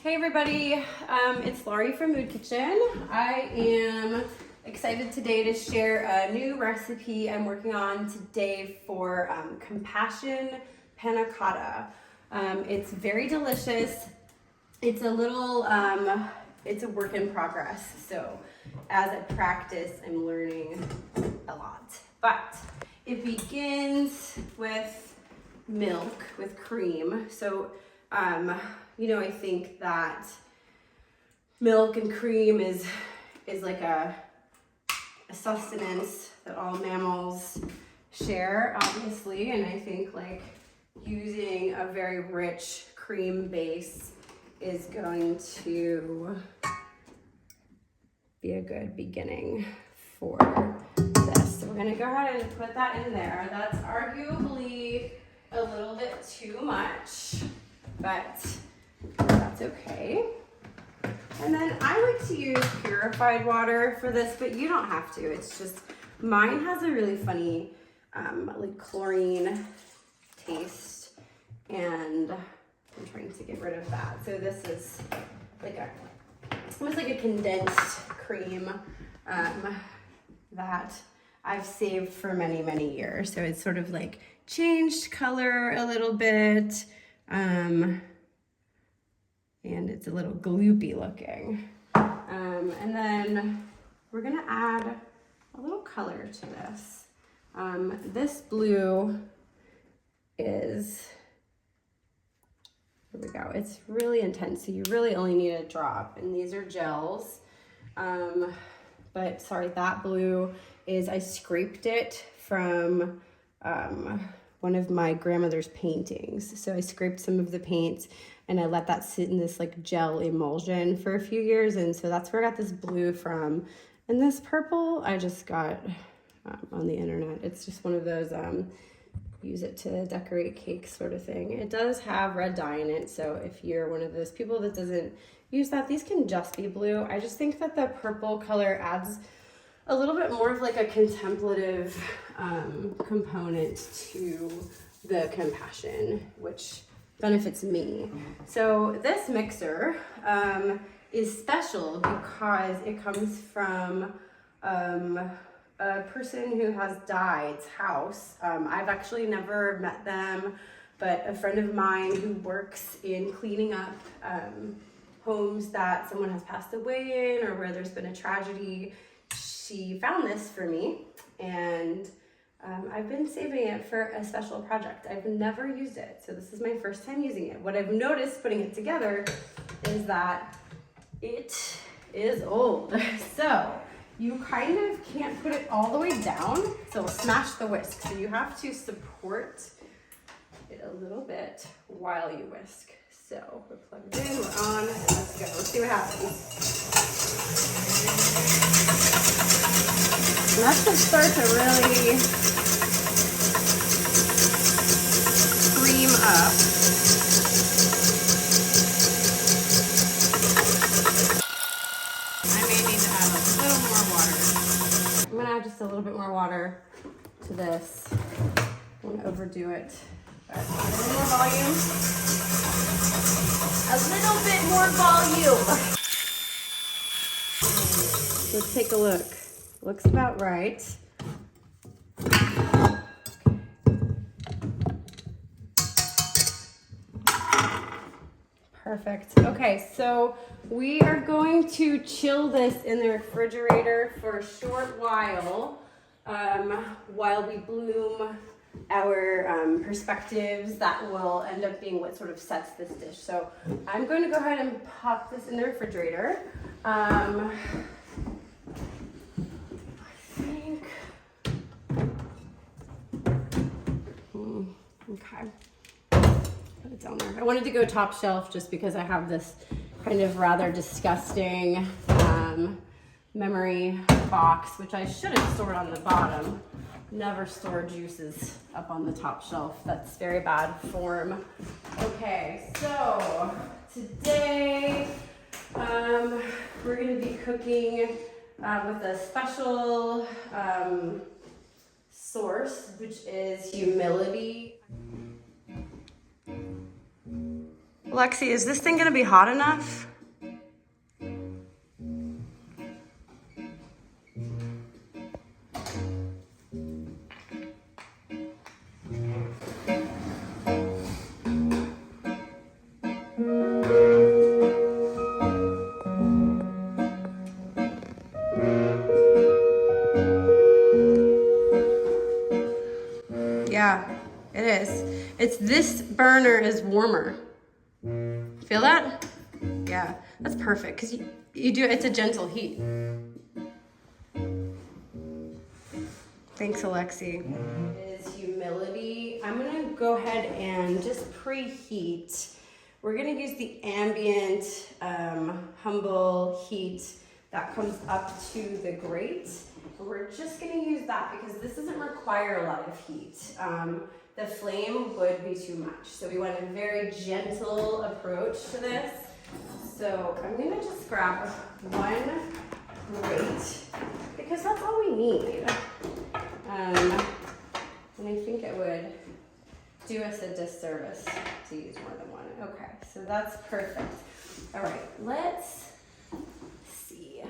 Hey everybody, it's Laurie from Mood Kitchen. I am excited today to share a new recipe I'm working on today for compassion panna cotta. It's very delicious. It's a little, it's a work in progress. So as I practice, I'm learning a lot. But it begins with milk, with cream. So I think that milk and cream is like a sustenance that all mammals share, obviously, and I think like using a very rich cream base is going to be a good beginning for this. So we're gonna go ahead and put that in there. That's arguably a little bit too much, but that's okay. And then I like to use purified water for this, but you don't have to. It's just, mine has a really funny like chlorine taste, and I'm trying to get rid of that. So this is like almost like a condensed cream that I've saved for many, many years. So it's sort of like changed color a little bit. And it's a little gloopy looking. And then we're gonna add a little color to this. This blue is, here we go, it's really intense, so you really only need a drop, and these are gels. But sorry, that blue is, I scraped it from one of my grandmother's paintings. So I scraped some of the paint and I let that sit in this like gel emulsion for a few years. And so that's where I got this blue from. And this purple I just got on the internet. It's just one of those use it to decorate cake sort of thing. It does have red dye in it. So if you're one of those people that doesn't use that, these can just be blue. I just think that the purple color adds a little bit more of like a contemplative component to the compassion, which benefits me. So this mixer is special because it comes from a person who has died's house. I've actually never met them, but a friend of mine who works in cleaning up homes that someone has passed away in or where there's been a tragedy, she found this for me, and I've been saving it for a special project. I've never used it, so this is my first time using it. What I've noticed putting it together is that it is old. So you kind of can't put it all the way down, so it'll smash the whisk. So you have to support it a little bit while you whisk. So we're plugged in, we're on, and let's go. Let's see what happens. And that should start to really cream up. I may need to add a little more water. I'm gonna add just a little bit more water to this. I don't overdo it. But a little more volume. A little bit more volume. Let's take a look. Looks about right. Perfect. Okay, so we are going to chill this in the refrigerator for a short while we bloom our perspectives that will end up being what sort of sets this dish. So I'm going to go ahead and pop this in the refrigerator. I think, okay, put it down there. I wanted to go top shelf just because I have this kind of rather disgusting memory box, which I should have stored on the bottom. Never store juices up on the top shelf. That's very bad form. Okay, so today we're going to be cooking with a special source, which is humility. Lexi, is this thing gonna be hot enough? Yeah, it is. It's this burner is warmer. Feel that? Yeah, that's perfect because you do, it's a gentle heat. Thanks, Alexi. Is humility. I'm gonna go ahead and just preheat. We're gonna use the ambient, humble heat that comes up to the grate. We're just gonna use that because this doesn't require a lot of heat. The flame would be too much. So we want a very gentle approach to this. So I'm gonna just grab one grate because that's all we need. And I think it would do us a disservice to use more than one. Okay, so that's perfect. All right, let's see. I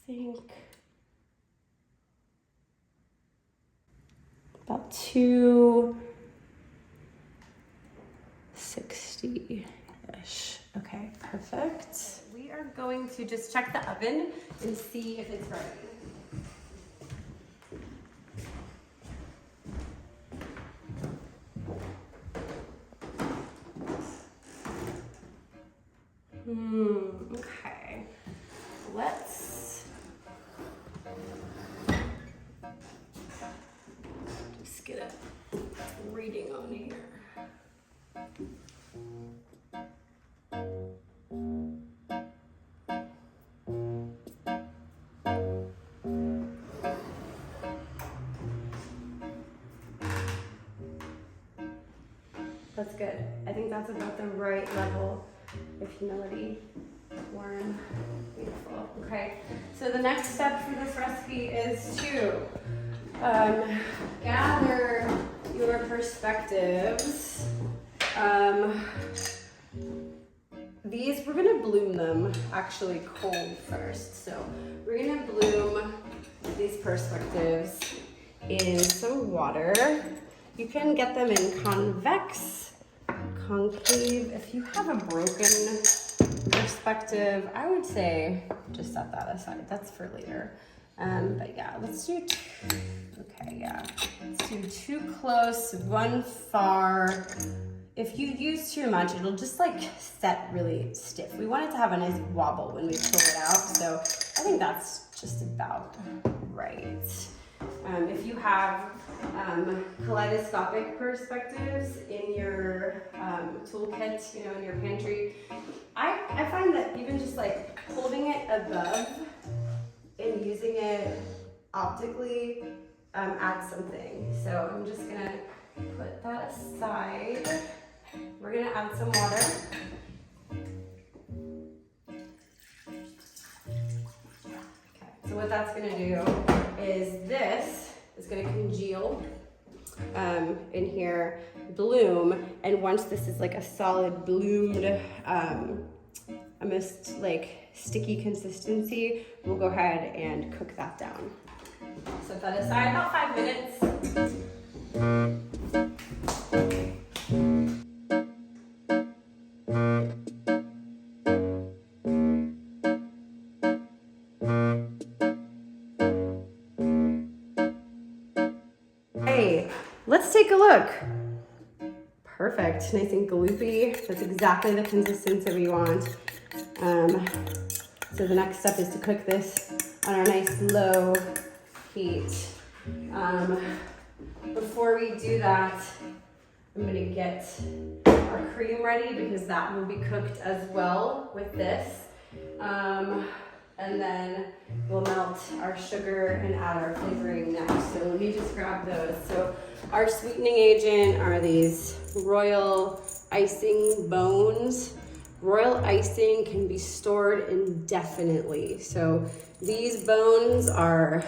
think about 260-ish. Okay, perfect. We are going to just check the oven and see if it's ready. Okay, let's just get a reading on here. That's good. I think that's about the right level of humility. Warm, beautiful. Okay, so the next step for this recipe is to gather your perspectives. These, we're gonna bloom them actually cold first. So we're gonna bloom these perspectives in some water. You can get them in convex, concave. If you have a broken perspective, I would say just set that aside. That's for later. But yeah, let's do okay, yeah. Let's do 2 close, 1 far. If you use too much, it'll just like set really stiff. We want it to have a nice wobble when we pull it out. So I think that's just about right. If you have kaleidoscopic perspectives in your toolkit, you know, in your pantry, I find that even just like holding it above and using it optically adds something. So I'm just gonna put that aside. We're gonna add some water. Okay, so what that's gonna do is this is gonna congeal in here, bloom, and once this is like a solid bloomed, almost like sticky consistency, we'll go ahead and cook that down. Set that aside about 5 minutes. Hey, let's take a look. Perfect, nice and gloopy. That's exactly the consistency we want. So the next step is to cook this on our nice low heat. Before we do that, I'm gonna get our cream ready because that will be cooked as well with this. And then we'll melt our sugar and add our flavoring next. So let me just grab those. So our sweetening agent are these royal icing bones. Royal icing can be stored indefinitely. So these bones are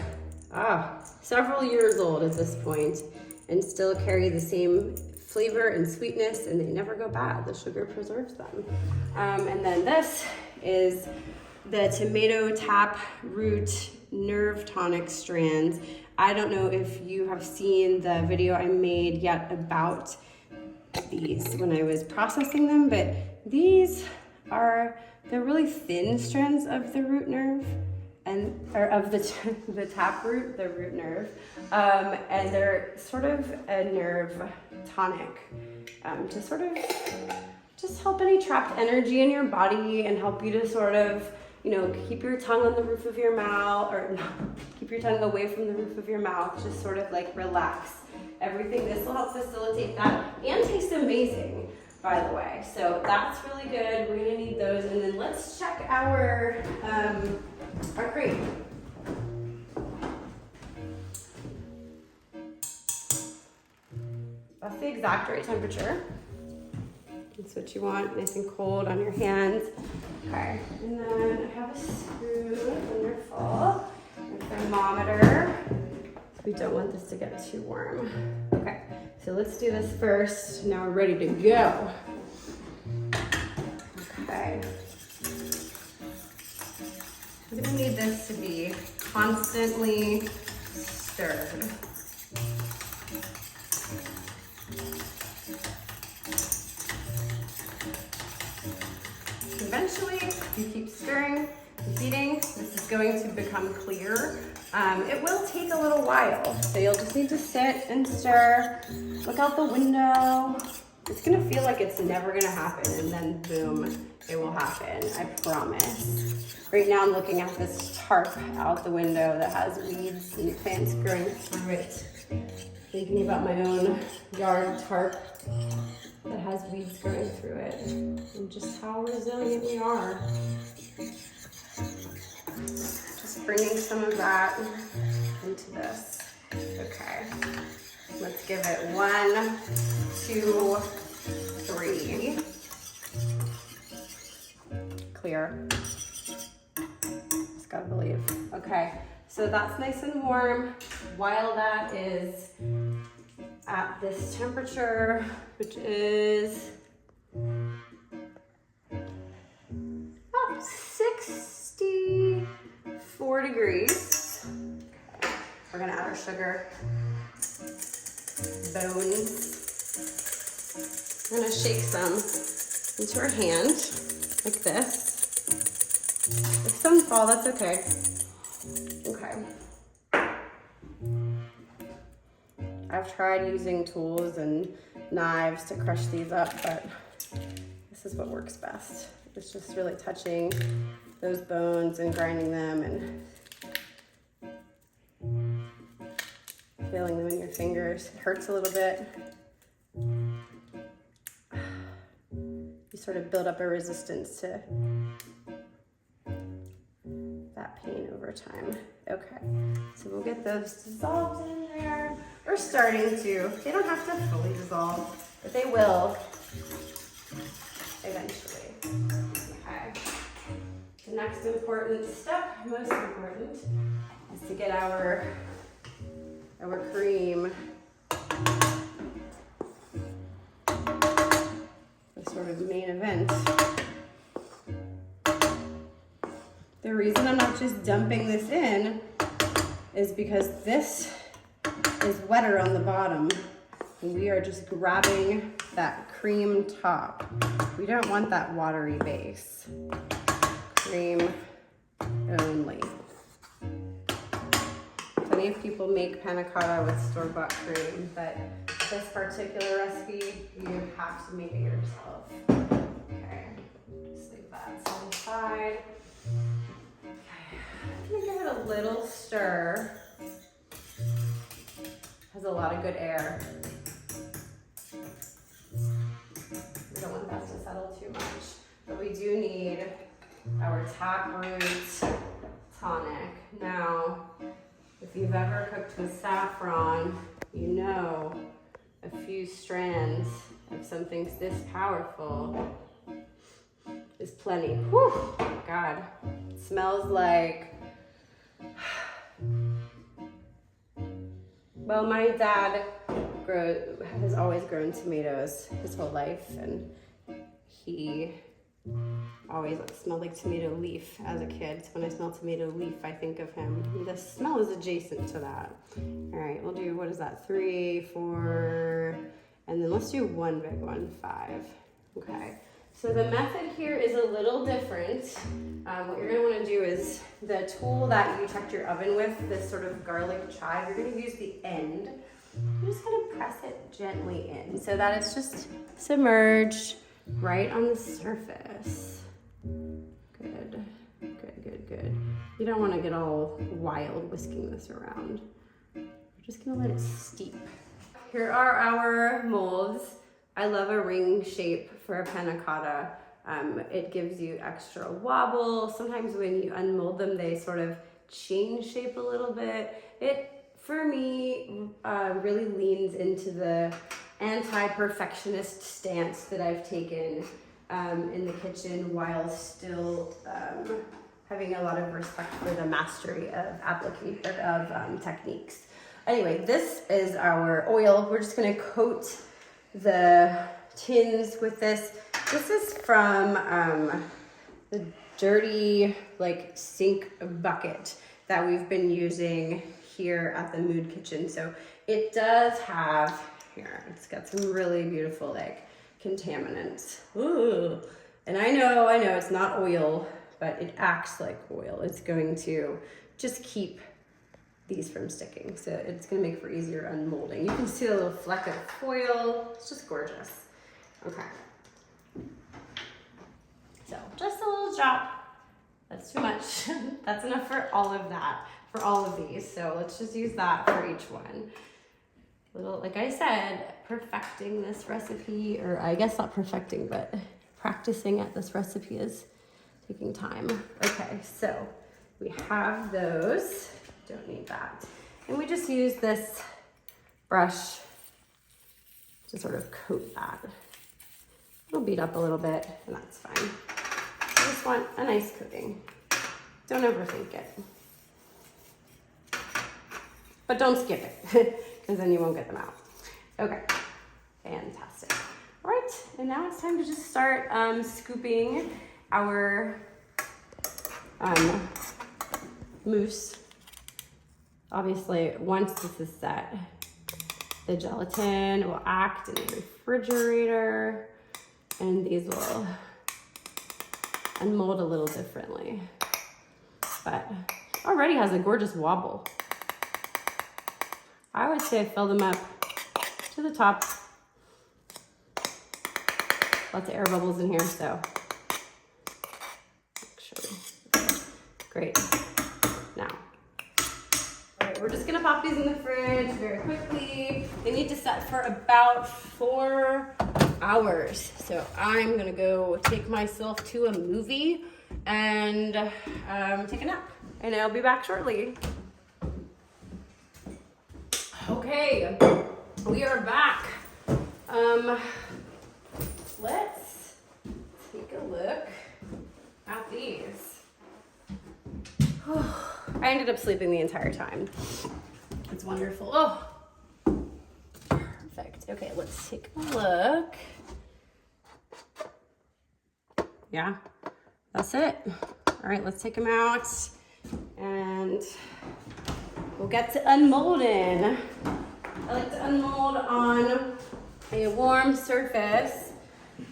several years old at this point and still carry the same flavor and sweetness, and they never go bad. The sugar preserves them. And then this is the tomato tap root nerve tonic strands. I don't know if you have seen the video I made yet about these when I was processing them, but these are, they're really thin strands of the root nerve, or of the tap root, the root nerve, and they're sort of a nerve tonic to sort of just help any trapped energy in your body and help you to sort of, you know, keep your tongue on the roof of your mouth, or keep your tongue away from the roof of your mouth, just sort of like relax everything. This will help facilitate that and taste amazing, by the way. So that's really good. We're gonna need those. And then let's check our cream. That's the exact right temperature. That's what you want, nice and cold on your hands. Okay, and then I have a spoon, wonderful, and a thermometer. We don't want this to get too warm. Okay, so let's do this first. Now we're ready to go. Okay. I'm gonna need this to be constantly stirred. Eventually, if you keep stirring and feeding, this is going to become clear. It will take a little while, so you'll just need to sit and stir, look out the window. It's gonna feel like it's never gonna happen, and then boom, it will happen, I promise. Right now I'm looking at this tarp out the window that has weeds and plants growing through it. Thinking about my own yard tarp that has weeds growing through it, and just how resilient we are. Just bringing some of that into this. Okay, let's give it 1, 2, 3. Clear. Just gotta believe. Okay, so that's nice and warm. While that is at this temperature, which is about 64 degrees. Okay. We're gonna add our sugar bones. I'm gonna shake some into our hand like this. If some fall, that's okay. Okay. I've tried using tools and knives to crush these up, but this is what works best. It's just really touching those bones and grinding them and feeling them in your fingers. It hurts a little bit. You sort of build up a resistance to that pain over time. Okay, so we'll get those dissolved in there. We're starting to. They don't have to fully dissolve, but they will eventually. Okay. The next important step, most important, is to get our cream, the sort of main event. The reason I'm not just dumping this in is because this is wetter on the bottom, and we are just grabbing that cream top. We don't want that watery base. Cream only. Plenty of people make panna cotta with store-bought cream, but this particular recipe, you have to make it yourself. Okay, just leave that to the side. Okay, I'm gonna give it a little stir. Has a lot of good air. We don't want that to settle too much, but we do need our taproot tonic. Now, if you've ever cooked with saffron, you know a few strands of something this powerful is plenty. Whew, God, it smells like, well, my dad has always grown tomatoes his whole life, and he always smelled like tomato leaf as a kid. So when I smell tomato leaf, I think of him. The smell is adjacent to that. All right, we'll do, what is that? 3, 4, and then let's do one big one, 5. Okay. So the method here is a little different. What you're gonna wanna do is the tool that you checked your oven with, this sort of garlic chive, you're gonna use the end. You're just gonna press it gently in so that it's just submerged right on the surface. Good, good, good, good. You don't wanna get all wild whisking this around. We're just gonna let it steep. Here are our molds. I love a ring shape for a panna cotta. It gives you extra wobble. Sometimes when you unmold them, they sort of change shape a little bit. It, for me, really leans into the anti-perfectionist stance that I've taken in the kitchen while still having a lot of respect for the mastery of application of techniques. Anyway, this is our oil. We're just gonna coat the tins with this. This is from the dirty sink bucket that we've been using here at the Mood Kitchen. So it does have, here, it's got some really beautiful contaminants. Ooh. And I know it's not oil, but it acts like oil. It's going to just keep these from sticking. So it's gonna make for easier unmolding. You can see a little fleck of foil. It's just gorgeous. Okay. So just a little drop. That's too much. That's enough for all of that, for all of these. So let's just use that for each one. Little, like I said, perfecting this recipe, or I guess not perfecting, but practicing at this recipe is taking time. Okay, so we have those. Don't need that. And we just use this brush to sort of coat that. It'll beat up a little bit, and that's fine. I just want a nice coating. Don't overthink it. But don't skip it, because then you won't get them out. Okay, fantastic. All right, and now it's time to just start scooping our mousse. Obviously, once this is set, the gelatin will act in the refrigerator, and these will unmold a little differently. But already has a gorgeous wobble. I would say fill them up to the top. Lots of air bubbles in here, so actually, great. Now, all right, we're just gonna pop these in the fridge very quickly. They need to set for about 4 hours. So I'm gonna go take myself to a movie and take a nap, and I'll be back shortly. Okay, we are back. Let's take a look at these. I ended up sleeping the entire time. It's wonderful. Oh, perfect. Okay, let's take a look. Yeah, that's it. All right, let's take them out and we'll get to unmolding. I like to unmold on a warm surface,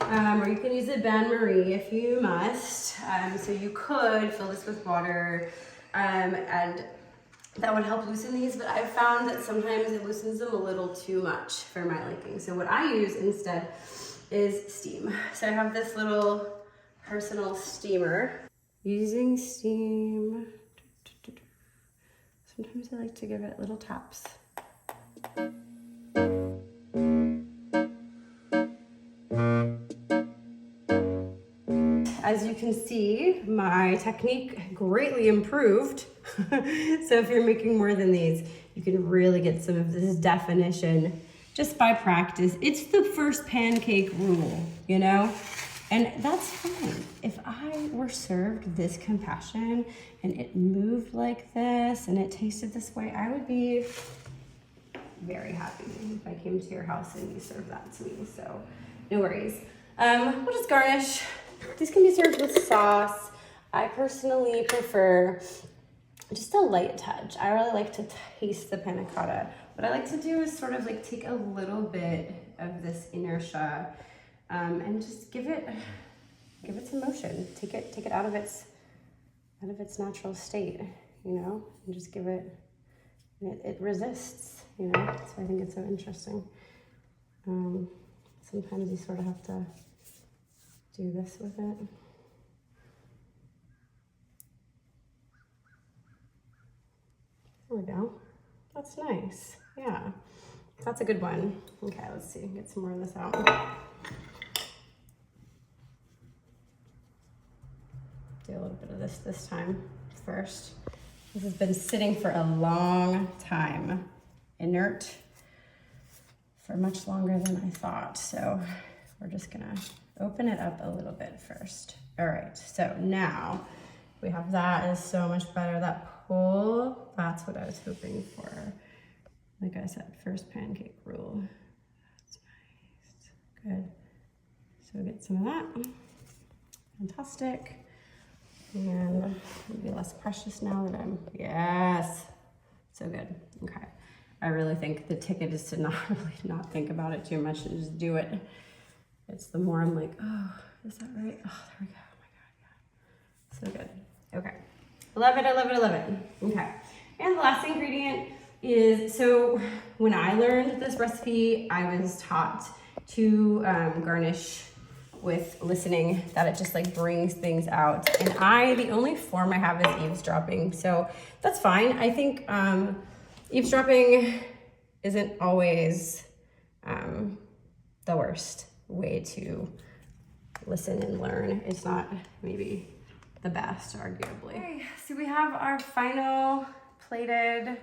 or you can use a bain-marie if you must. So you could fill this with water, and that would help loosen these, but I've found that sometimes it loosens them a little too much for my liking. So what I use instead is steam. So I have this little personal steamer. Using steam, sometimes I like to give it little taps. As you can see, my technique greatly improved. So if you're making more than these, you can really get some of this definition just by practice. It's the first pancake rule, you know? And that's fine. If I were served this compassion and it moved like this and it tasted this way, I would be very happy if I came to your house and you served that to me, so no worries. We'll just garnish. These can be served with sauce. I personally prefer just a light touch. I really like to taste the panna cotta. What I like to do is sort of like take a little bit of this inertia and just give it some motion. Take it out of its natural state, you know, and just give it. It resists, you know. So I think it's so interesting. Sometimes you sort of have to do this with it. There we go. That's nice. Yeah, that's a good one. Okay, let's see. Get some more of this out. Do a little bit of this time first. This has been sitting for a long time, inert, for much longer than I thought. So we're just gonna open it up a little bit first. All right, so now we have that. Is so much better. That pull, that's what I was hoping for. Like I said, first pancake rule. That's nice, good. So get some of that, fantastic. And maybe less precious now that yes, so good, okay. I really think the ticket is to not think about it too much and just do it. It's the more I'm like, oh, is that right? Oh, there we go, oh my God, yeah. So good, okay. I love it, I love it, I love it. Okay, and the last ingredient is, so when I learned this recipe, I was taught to garnish with listening, that it just like brings things out. And the only form I have is eavesdropping. So that's fine. I think eavesdropping isn't always the worst way to listen and learn. It's not maybe the best, arguably. Okay, so we have our final plated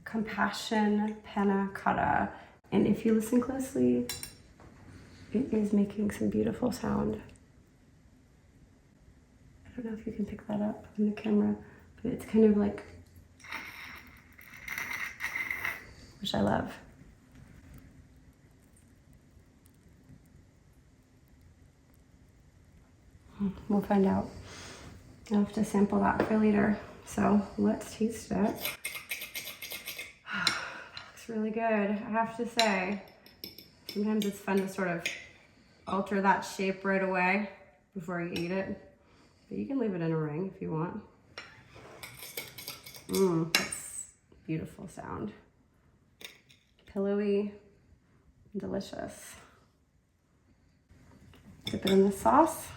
compassion panna cotta. And if you listen closely, it is making some beautiful sound. I don't know if you can pick that up in the camera, but it's kind of like, which I love. We'll find out. I'll have to sample that for later. So let's taste it. That looks really good, I have to say. Sometimes it's fun to sort of alter that shape right away before you eat it. But you can leave it in a ring if you want. That's beautiful sound. Pillowy, delicious. Dip it in the sauce.